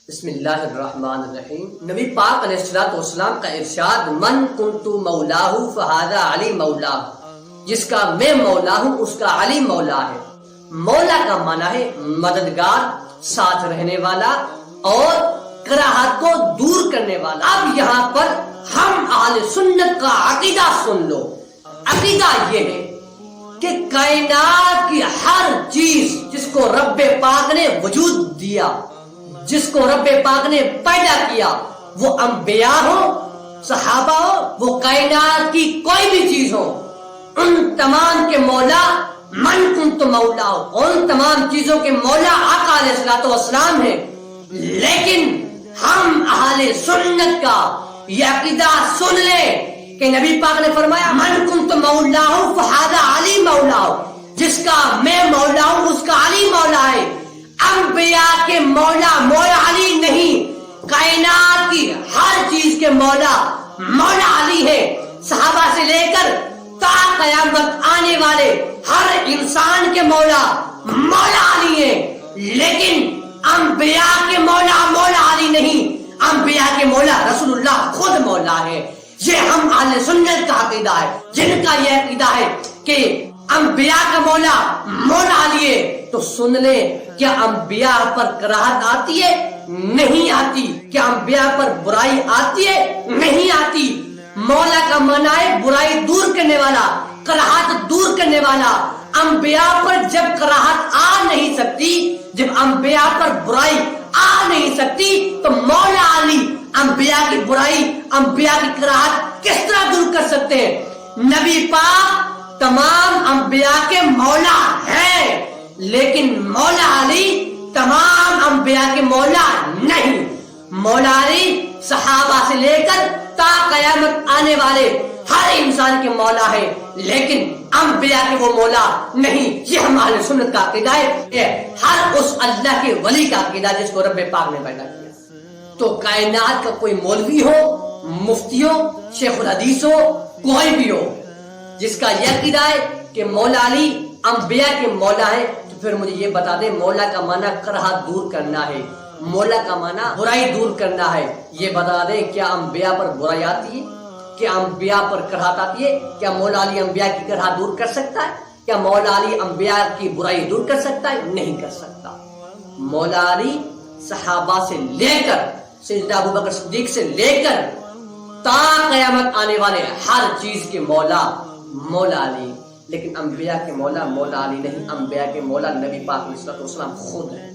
بسم اللہ الرحمن الرحیم۔ نبی پاک علیہ الصلوۃ والسلام کا ارشاد، من کنت مولاہ فہذا علی مولا، جس کا میں مولا ہوں اس کا علی مولا ہے۔ مولا کا معنی ہے مددگار، ساتھ رہنے والا اور کراہت کو دور کرنے والا۔ اب یہاں پر ہم اہل سنت کا عقیدہ سن لو۔ عقیدہ یہ ہے کہ کائنات کی ہر چیز جس کو رب پاک نے وجود دیا، جس کو رب پاک نے پیدا کیا، وہ انبیاء ہو، صحابہ ہو، وہ کائنات کی کوئی بھی چیز ہو، ان تمام کے مولا من کنت مولا ہو، ان تمام چیزوں کے مولا آقا علیہ الصلوۃ والسلام ہے۔ لیکن ہم اہل سنت کا یہ عقیدہ سن لے کہ نبی پاک نے فرمایا، من کنت مولا ہوں فہذا علی مولا ہوں، جس کا میں مولا ہوں اس کا علی مولا ہے۔ انبیاء کے مولا مولا علی نہیں، کائنات کی ہر چیز کے مولا مولا علی ہے۔ صحابہ سے لے کر تا قیامت آنے والے ہر انسان کے مولا مولا علی ہے، لیکن انبیاء کے مولا مولا علی نہیں، انبیاء کے مولا رسول اللہ خود مولا ہے۔ یہ ہم اہل سنت کا عقیدہ ہے، جن کا یہ عقیدہ ہے کہ انبیاء کا مولا مولا علی ہے۔ تو سن لے، کیا انبیاء پر کراہت آتی ہے؟ نہیں آتی۔ کیا انبیاء پر برائی آتی ہے؟ نہیں آتی۔ مولا کا معنی ہے برائی دور کرنے والا، کراہت دور کرنے والا۔ انبیاء پر جب کراہت آ نہیں سکتی، جب انبیاء پر برائی آ نہیں سکتی، تو مولا علی انبیاء کی برائی، انبیاء کی کراہت کس طرح دور کر سکتے ہیں؟ نبی پاک تمام انبیاء کے مولا ہیں، لیکن مولا علی تمام انبیاء کے مولا نہیں۔ مولا علی صحابہ سے لے کر تا قیامت آنے والے ہر انسان کے مولا ہے، لیکن انبیاء کے وہ مولا نہیں۔ یہ ہم اہل سنت کا عقیدہ ہے، ہر اس اللہ کے ولی کا عقیدہ جس کو رب پاک نے پیدا کیا۔ تو کائنات کا کوئی مولوی ہو، مفتی ہو، شیخ الحدیث ہو، کوئی بھی ہو، جس کا یہ عقیدہ ہے کہ مولا علی انبیاء کے مولا ہے، تو پھر مجھے یہ بتا دے مولا کا معنی کراہت دور کرنا ہے، مولا کا معنی برائی دور کرنا ہے۔ یہ بتا دے کیا انبیاء پر برائی آتی ہے؟ کیا انبیاء پر کراہت آتی ہے؟ کیا مولا علی انبیاء کی کراہت دور کر سکتا ہے؟ کیا مولا علی انبیاء کی برائی دور کر سکتا ہے؟ نہیں کر سکتا۔ مولا علی صحابہ سے لے کر سیدنا ابوبکر صدیق سے لے کر تا قیامت آنے والے ہر چیز کے مولا مولا علی، لیکن انبیاء کے مولا مولا علی نہیں، انبیاء کے مولا نبی پاک علیہ الصلوۃ والسلام خود ہے۔